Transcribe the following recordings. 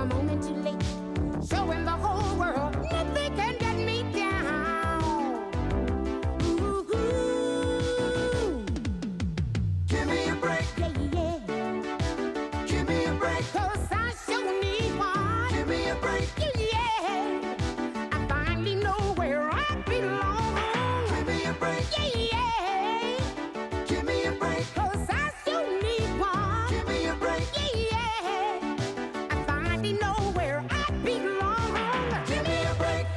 a moment too late. Showing the whole world nothing can get me down. Ooh, give me a break. Yeah, yeah. Give me a break. 'Cause I sure need one. Give me a break. Yeah. I finally know where I belong. Give me a break. Yeah. Give me a break. 'Cause I sure need one. Give me a break. Yeah. I finally know where I belong. Give me a break.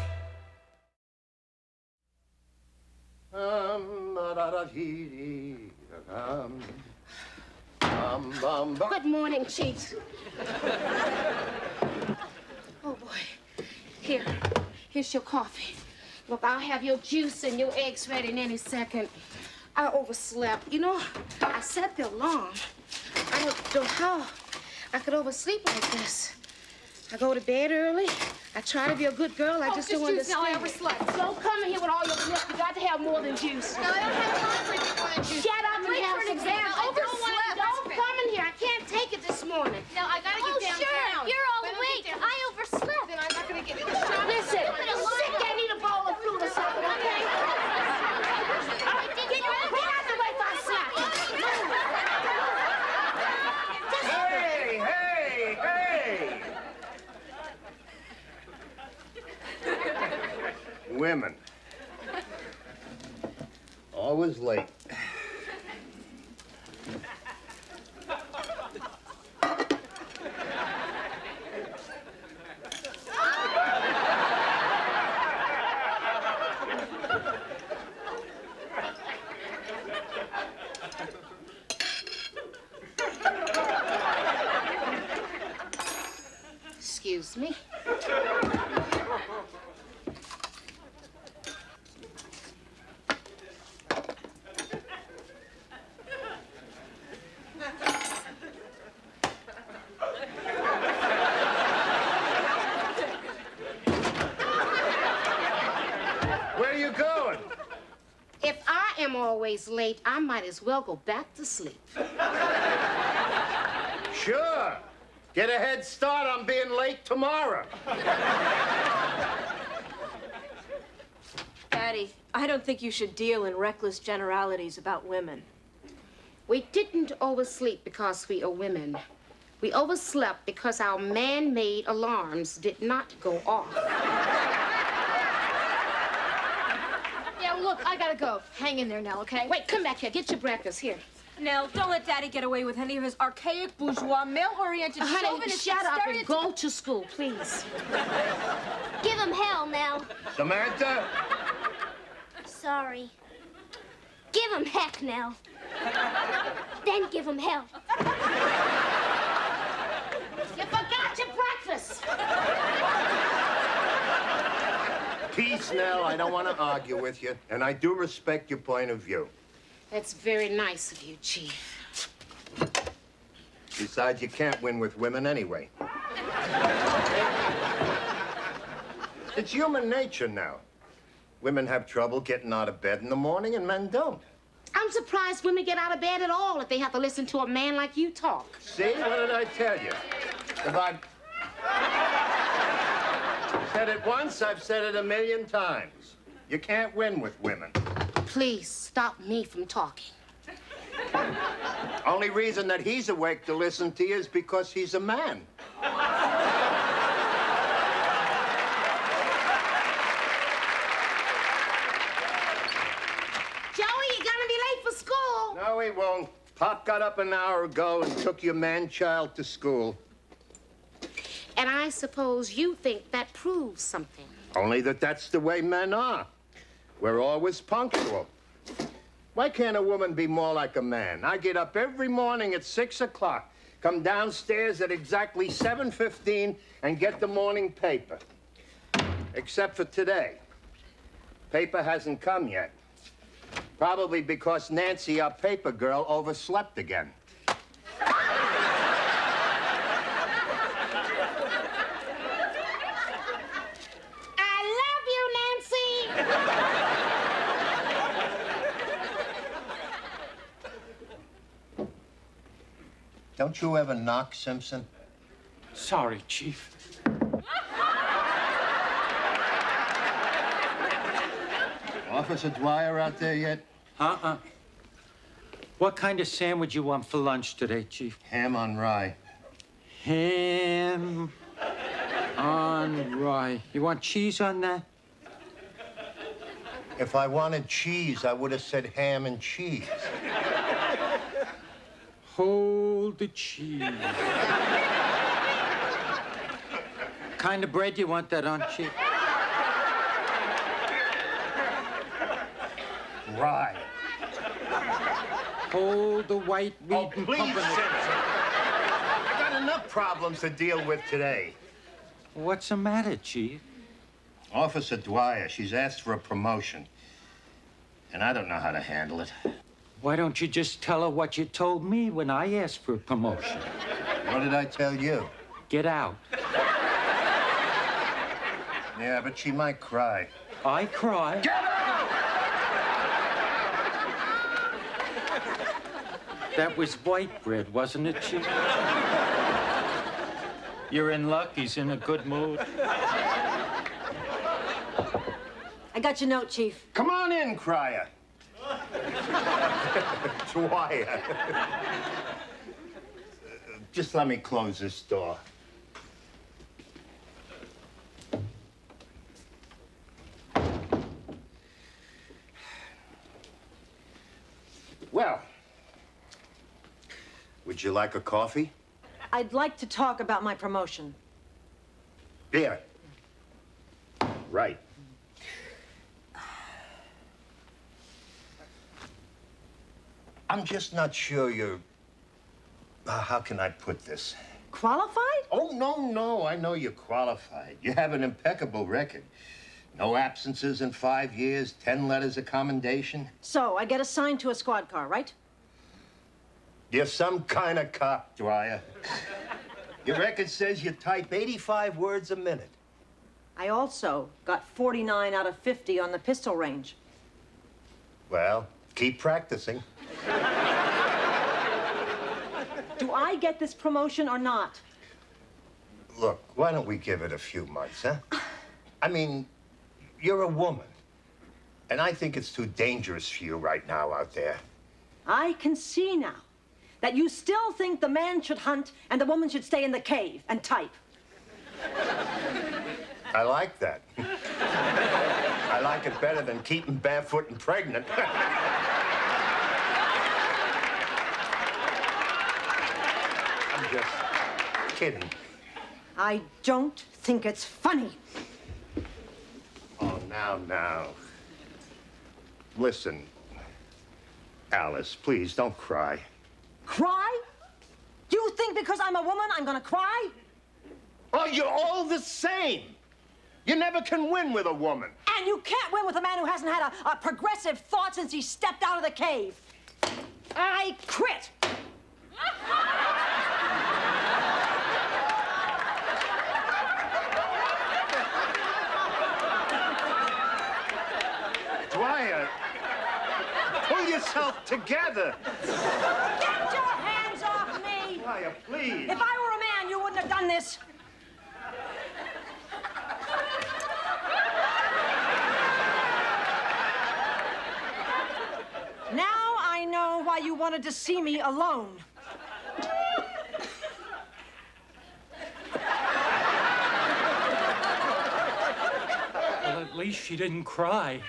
Good morning, Chief. Oh, boy. Here's your coffee. Look, I'll have your juice and your eggs ready in any second. I overslept. You know, I set the alarm. I don't know how I could oversleep like this. I go to bed early. I try to be a good girl. I just don't understand. Now I overslept. Don't come in here with all your milk. You got to have more than juice. No, I don't have time for more than juice. Shut up and Wait have for an some exam. gas. I Don't come in here. I can't take it this morning. Now I gotta get downtown. Sure, you're all awake. I overslept. Then I'm not gonna get shot. Listen, sit there and eat a bowl of fruit or something, okay? Get out the way for a slap. Hey! Women. Always late. Excuse me. Where are you going? If I am always late, I might as well go back to sleep. Sure. Get a head start on being late tomorrow. Daddy, I don't think you should deal in reckless generalities about women. We didn't oversleep because we are women. We overslept because our man-made alarms did not go off. Yeah, look, I gotta go. Hang in there now, okay? Wait, come back here. Get your breakfast here. Nell, don't let Daddy get away with any of his archaic, bourgeois, male-oriented, Honey, chauvinistic shut up and stereotypes. go to school, please. Give him hell, Nell. Samantha? Sorry. Give him heck, Nell. Then give him hell. You forgot your breakfast. Peace, Nell. I don't want to argue with you, and I do respect your point of view. That's very nice of you, Chief. Besides, you can't win with women anyway. It's human nature now. Women have trouble getting out of bed in the morning, and men don't. I'm surprised women get out of bed at all if they have to listen to a man like you talk. See? What did I tell you? If I said it once, I've said it 1,000,000 times. You can't win with women. Please stop me from talking. Only reason that he's awake to listen to you is because he's a man. Joey, you're gonna be late for school. No, he won't. Pop got up an hour ago and took your man-child to school. And I suppose you think that proves something. Only that that's the way men are. We're always punctual. Why can't a woman be more like a man? I get up every morning at 6 o'clock, come downstairs at exactly 7:15, and get the morning paper. Except for today. Paper hasn't come yet. Probably because Nancy, our paper girl, overslept again. Don't you ever knock, Simpson? Sorry, Chief. Officer Dwyer out there yet? What kind of sandwich you want for lunch today, Chief? Ham on rye. Ham on rye. You want cheese on that? If I wanted cheese, I would have said ham and cheese. Hold the cheese. Kind of bread you want that on, Chief? Rye. Hold the white meat Oh, and please, pump Simpson. I got enough problems to deal with today. What's the matter, Chief? Officer Dwyer, she's asked for a promotion. And I don't know how to handle it. Why don't you just tell her what you told me when I asked for a promotion? What did I tell you? Get out. Yeah, but she might cry. I cry. Get out! That was white bread, wasn't it, Chief? You're in luck. He's in a good mood. I got your note, Chief. Come on in, crier. Dwyer. Just let me close this door. Well, would you like a coffee? I'd like to talk about my promotion. Here. Right. I'm just not sure you're... how can I put this? Qualified? Oh, no. I know you're qualified. You have an impeccable record. No absences in 5 years, 10 letters of commendation. So, I get assigned to a squad car, right? You're some kind of cop, Dwyer. Your record says you type 85 words a minute. I also got 49 out of 50 on the pistol range. Well, keep practicing. Do I get this promotion or not? Look, why don't we give it a few months, huh? I mean, you're a woman. And I think it's too dangerous for you right now out there. I can see now that you still think the man should hunt and the woman should stay in the cave and type. I like that. I like it better than keeping barefoot and pregnant. I'm just kidding. I don't think it's funny. Oh, now. Listen, Alice, please don't cry. Cry? You think because I'm a woman, I'm gonna cry? Oh, you're all the same. You never can win with a woman. And you can't win with a man who hasn't had a progressive thought since he stepped out of the cave. I quit. Dwyer, pull yourself together. Get your hands off me! Dwyer, please. If I were a man, you wouldn't have done this. Now I know why you wanted to see me alone. Well, at least she didn't cry.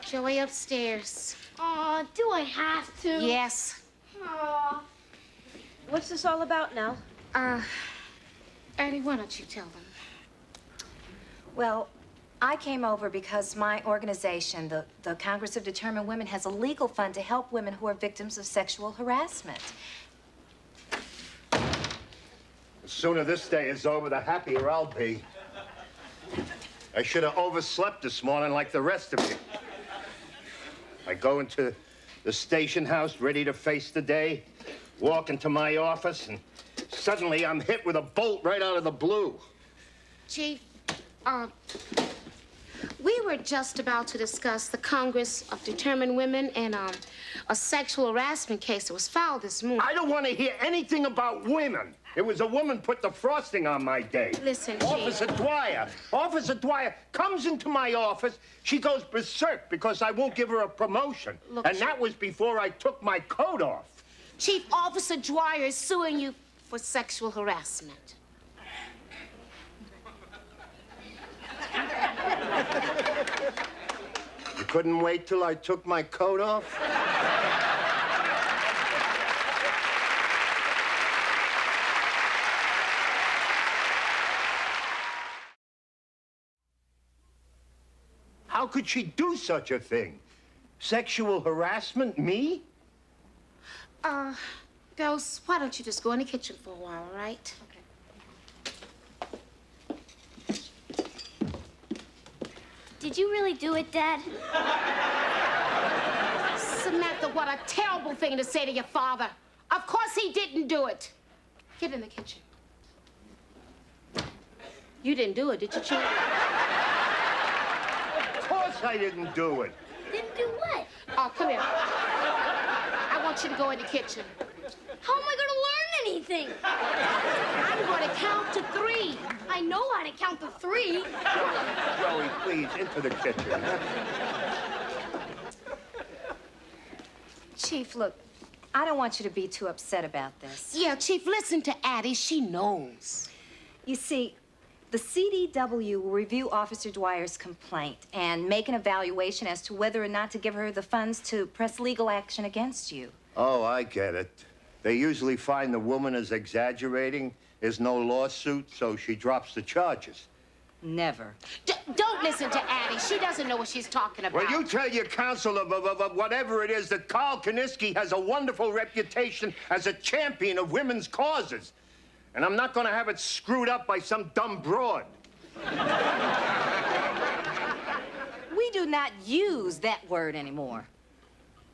Joey, upstairs. Aw, do I have to? Yes. Aw. What's this all about now? Eddie, why don't you tell them? Well, I came over because my organization, the Congress of Determined Women, has a legal fund to help women who are victims of sexual harassment. The sooner this day is over, the happier I'll be. I should have overslept this morning like the rest of you. I go into the station house ready to face the day, walk into my office, and suddenly I'm hit with a bolt right out of the blue. Chief, We were just about to discuss the Congress of Determined Women and a sexual harassment case that was filed this morning. I don't want to hear anything about women. It was a woman put the frosting on my day. Listen, Chief. Officer Dwyer. Officer Dwyer comes into my office. She goes berserk because I won't give her a promotion. Look, and that was before I took my coat off. Chief, Officer Dwyer is suing you for sexual harassment. You couldn't wait till I took my coat off? How could she do such a thing? Sexual harassment? Me? Girls, why don't you just go in the kitchen for a while, all right? Did you really do it, Dad? Samantha, what a terrible thing to say to your father. Of course he didn't do it. Get in the kitchen. You didn't do it, did you, Chief? Of course I didn't do it. Didn't do what? Oh, come here. I want you to go in the kitchen. How am I going to learn anything? I'm going to count to 3. I know how to count to 3. Joey, please, into the kitchen. Chief, look, I don't want you to be too upset about this. Yeah, Chief, listen to Addie. She knows. You see, the CDW will review Officer Dwyer's complaint and make an evaluation as to whether or not to give her the funds to press legal action against you. Oh, I get it. They usually find the woman is exaggerating. There's no lawsuit, so she drops the charges. Never. Don't listen to Addie. She doesn't know what she's talking about. Well, you tell your counsel of whatever it is that Carl Kaniski has a wonderful reputation as a champion of women's causes. And I'm not going to have it screwed up by some dumb broad. We do not use that word anymore.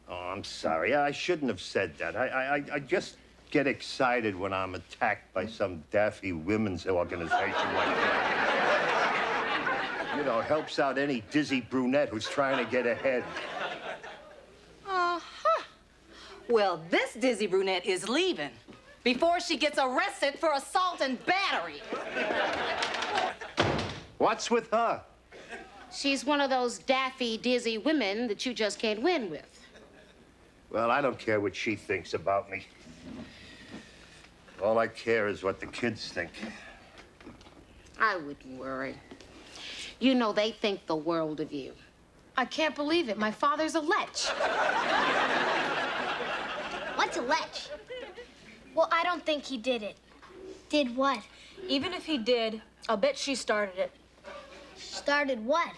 Oh, I'm sorry. I shouldn't have said that. I just get excited when I'm attacked by some daffy women's organization like that. You know, helps out any dizzy brunette who's trying to get ahead. Uh-huh. Well, this dizzy brunette is leaving before she gets arrested for assault and battery. What's with her? She's one of those daffy, dizzy women that you just can't win with. Well, I don't care what she thinks about me. All I care is what the kids think. I wouldn't worry. You know, they think the world of you. I can't believe it. My father's a lech. What's a lech? Well, I don't think he did it. Did what? Even if he did, I'll bet she started it. Started what?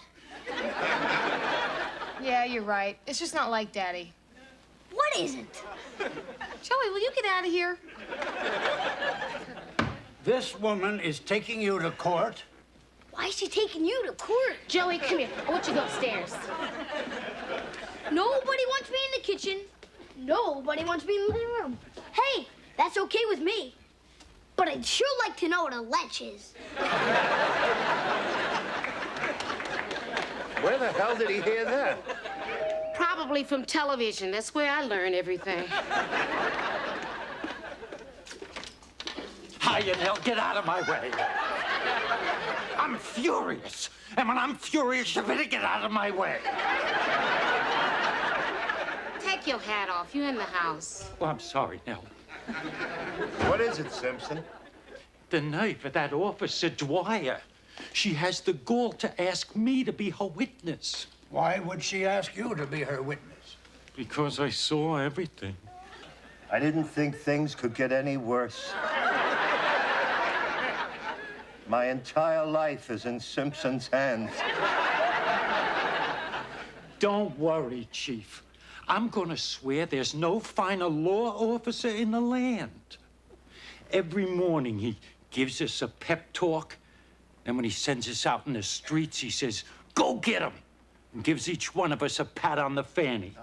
Yeah, you're right. It's just not like Daddy. What isn't? Joey, will you get out of here? This woman is taking you to court. Why is she taking you to court? Joey, come here. I want you to go upstairs. Nobody wants me in the kitchen. Nobody wants me in the living room. Hey, that's okay with me. But I'd sure like to know what a lech is. Where the hell did he hear that? Probably from television. That's where I learn everything. Hiya, Nell, get out of my way. I'm furious. And when I'm furious, you better get out of my way. Take your hat off. You're in the house. Oh, I'm sorry, Nell. What is it, Simpson? The nerve of that Officer Dwyer. She has the gall to ask me to be her witness. Why would she ask you to be her witness? Because I saw everything. I didn't think things could get any worse. My entire life is in Simpson's hands. Don't worry, Chief. I'm gonna swear there's no finer law officer in the land. Every morning he gives us a pep talk, and when he sends us out in the streets, he says, "Go get 'em," and gives each one of us a pat on the fanny.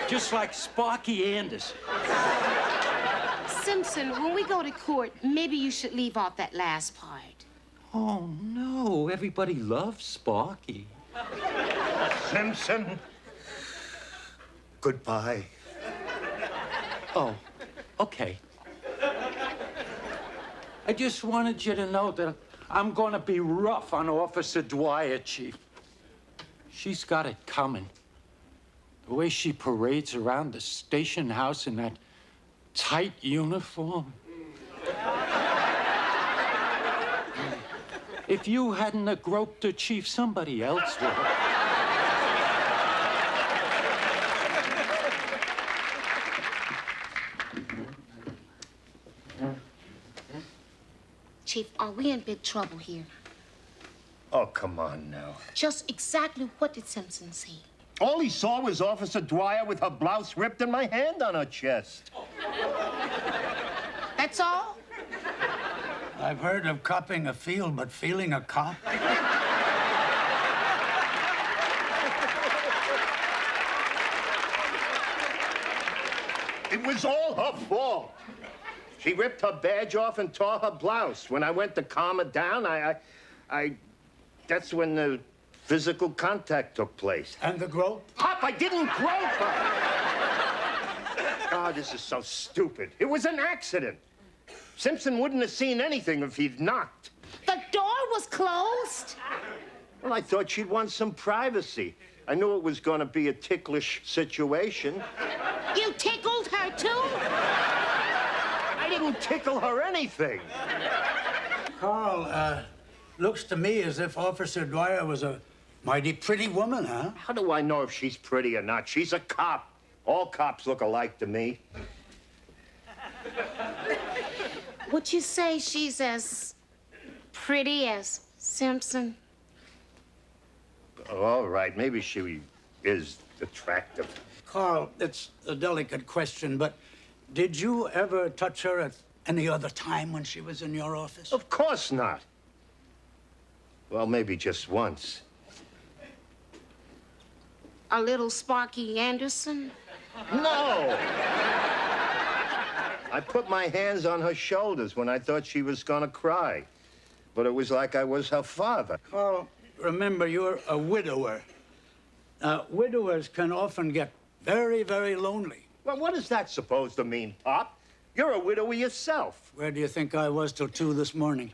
Just like Sparky Anderson. Simpson, when we go to court, maybe you should leave off that last part. Oh, no. Everybody loves Sparky. Simpson, goodbye. Oh, okay. I just wanted you to know that I'm gonna be rough on Officer Dwyer, Chief. She's got it coming. The way she parades around the station house in that tight uniform. If you hadn't have groped her, Chief, somebody else would. Chief, are we in big trouble here? Oh, come on now. Just exactly what did Simpson see? All he saw was Officer Dwyer with her blouse ripped and my hand on her chest. That's all? I've heard of copping a feel, but feeling a cop? It was all her fault. She ripped her badge off and tore her blouse. When I went to calm her down, that's when the physical contact took place. And the grope? Pop, I didn't grope her. Oh, this is so stupid. It was an accident. Simpson wouldn't have seen anything if he'd knocked. The door was closed. Well, I thought she'd want some privacy. I knew it was going to be a ticklish situation. You tickled her, too? I didn't tickle her anything. Carl, looks to me as if Officer Dwyer was a mighty pretty woman, huh? How do I know if she's pretty or not? She's a cop. All cops look alike to me. Would you say she's as pretty as Simpson? Oh, all right, maybe she is attractive. Carl, it's a delicate question, but did you ever touch her at any other time when she was in your office? Of course not. Well, maybe just once. A little Sparky Anderson? No! I put my hands on her shoulders when I thought she was gonna cry. But it was like I was her father. Carl, remember, you're a widower. Widowers can often get very, very lonely. Well, what is that supposed to mean, Pop? You're a widower yourself. Where do you think I was till 2 this morning?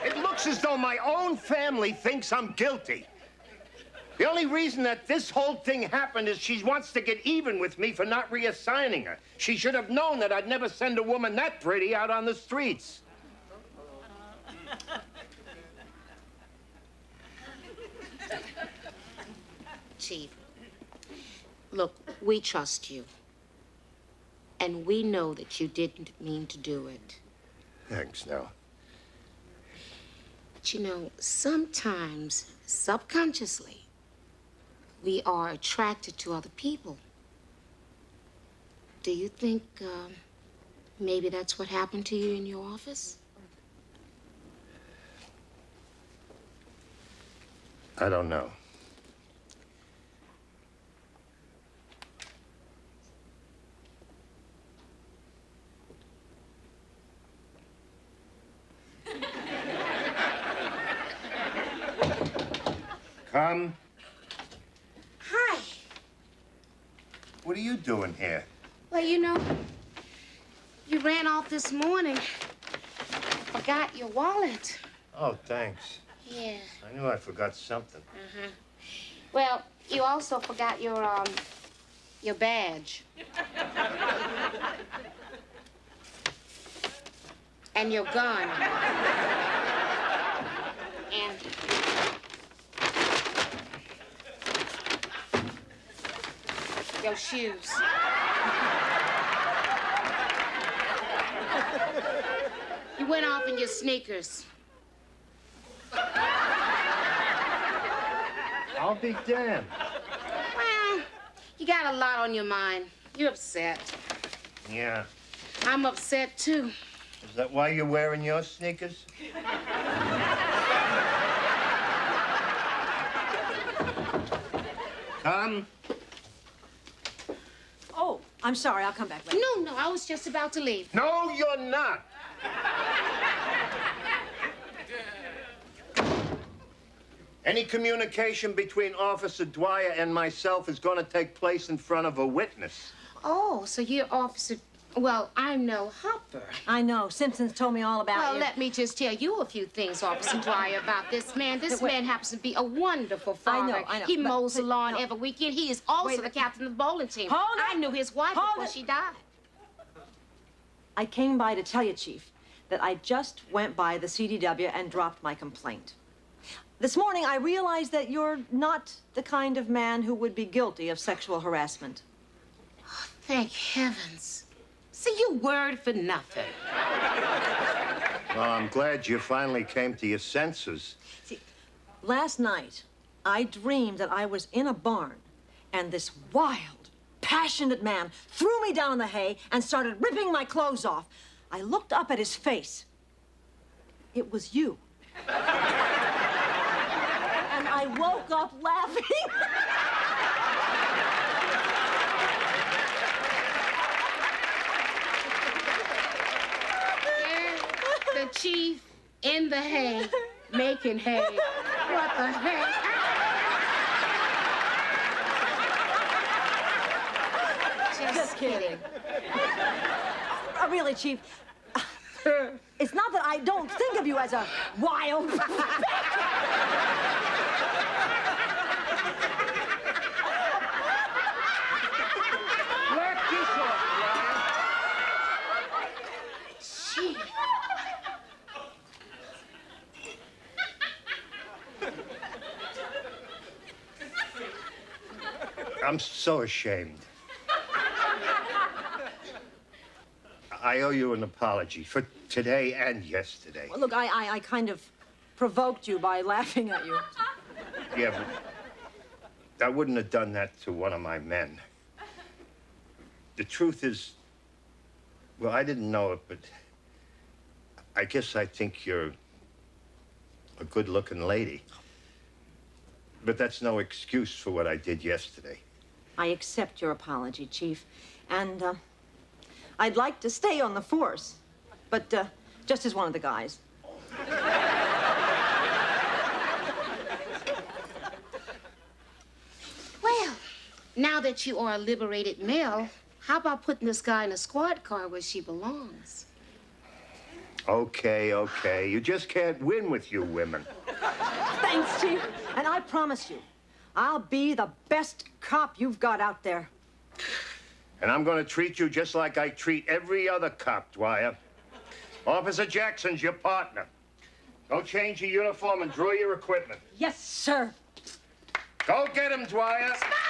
It looks as though my own family thinks I'm guilty. The only reason that this whole thing happened is she wants to get even with me for not reassigning her. She should have known that I'd never send a woman that pretty out on the streets. Chief, look, we trust you. And we know that you didn't mean to do it. Thanks, Nell. But you know, sometimes, subconsciously, we are attracted to other people. Do you think maybe that's what happened to you in your office? I don't know. Come. Hi. What are you doing here? Well, you know, you ran off this morning. Forgot your wallet. Oh, thanks. Yeah. I knew I forgot something. Uh-huh. Well, you also forgot your badge. And your gun. And your shoes. You went off in your sneakers. I'll be damned. Well, you got a lot on your mind. You're upset. Yeah. I'm upset, too. Is that why you're wearing your sneakers? Come. I'm sorry. I'll come back later. No, I was just about to leave. No, you're not. Any communication between Officer Dwyer and myself is going to take place in front of a witness. Oh, so you're Officer... Well, I'm no Hopper. I know. Simpson's told me all about Well, you. let me just tell you a few things, Officer Dwyer, about this man. This man happens to be a wonderful father. I know, He but- mows the but lawn no. every weekend. He is also Wait, the captain of the bowling team. Hold I it. knew his wife Hold before it. she died. I came by to tell you, Chief, that I just went by the CDW and dropped my complaint. This morning, I realized that you're not the kind of man who would be guilty of sexual harassment. Thank heavens. See, you worried for nothing. Well, I'm glad you finally came to your senses. See, last night, I dreamed that I was in a barn, and this wild, passionate man threw me down in the hay and started ripping my clothes off. I looked up at his face. It was you. And I woke up laughing. The chief in the hay, making hay. What the heck? Just kidding. Really, Chief, it's not that I don't think of you as a wild... Work this off, Chief. I'm so ashamed. I owe you an apology for today and yesterday. Look, I kind of provoked you by laughing at you. Yeah, but I wouldn't have done that to one of my men. The truth is, well, I didn't know it, but I guess I think you're a good-looking lady. But that's no excuse for what I did yesterday. I accept your apology, Chief, and I'd like to stay on the force, but just as one of the guys. Well, now that you are a liberated male, how about putting this guy in a squad car where she belongs? Okay. You just can't win with you women. Thanks, Chief, and I promise you, I'll be the best cop you've got out there. And I'm going to treat you just like I treat every other cop, Dwyer. Officer Jackson's your partner. Go change your uniform and draw your equipment. Yes, sir. Go get him, Dwyer. Stop!